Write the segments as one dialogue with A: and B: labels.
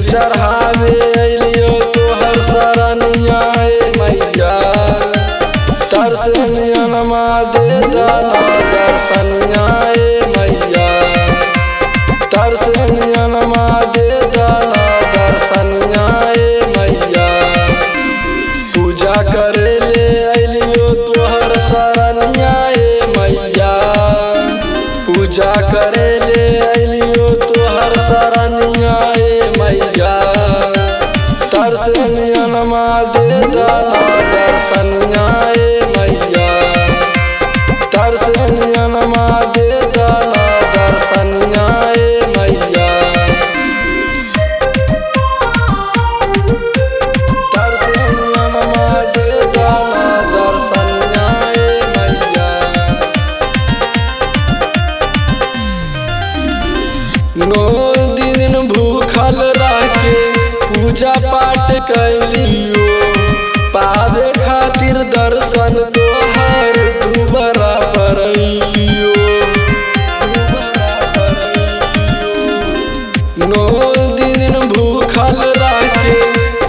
A: चढ़ावे अलियो तोहर सरनिया मैया। दर्शनियनमा दे दाना दर्शनिया मैया। दर्शनियनमा दे दाना दर्शनिया मैया। पूजा करे ले अलियो तोहर सरनिया मैया। पूजा करे ले अलियो तोहर सरनिया मैया। दर्शनियनमा दे दाना दर्शनिया मैया। दर्शनियनमा दे दाना दर्शनिया मैया। दर्शनियनमा दे दाना दर्शनिया मैया। नौ दिन भूखल रहके पूजा पाठ कैलियो। पावे खातिर दर्शन तोहर दुबरा परलियो। नौ दिन भूखल रहके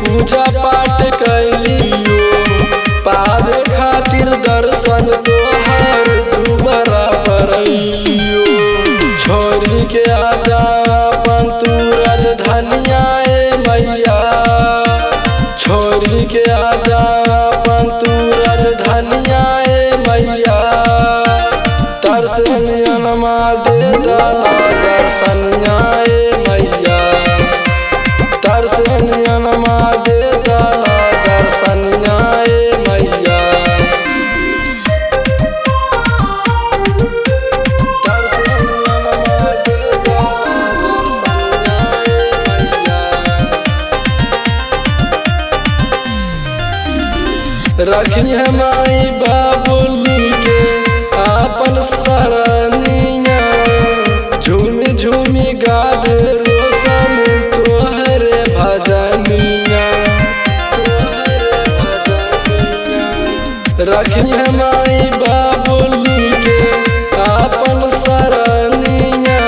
A: पूजा पाठ कैलियो। पावे खातिर दर्शन तोहर दुबरा परलियो। छोरी के आजा अपन तू राजधानिया मैया। छोरी के आजा अपन तू राजधानिया मैया। दर्शनियनमा दे दाना दर्शनिया मैया। दर्शनियनमा दे दाना दर्शनिया मैया। दर्शनियनमा दे दाना दर्शनिया मैया। रखी है माई बाबुल के आपन सरनिया। झूमी झूमी गावे रोशन तोहरे भजनिया। रखी है माई बाबुल के आपन सरनिया।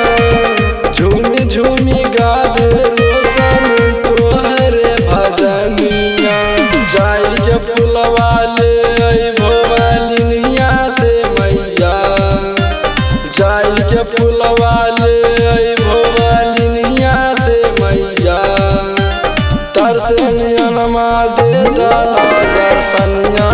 A: झूमी झूमी गावे रोशन तोहरे भजनिया। जाई के फुलवा ले भोवालिनिया से मैया। जाई के फुलवा ले भोवालिनिया से मैया। दर्शनियनमा दे दाना दर्शनिया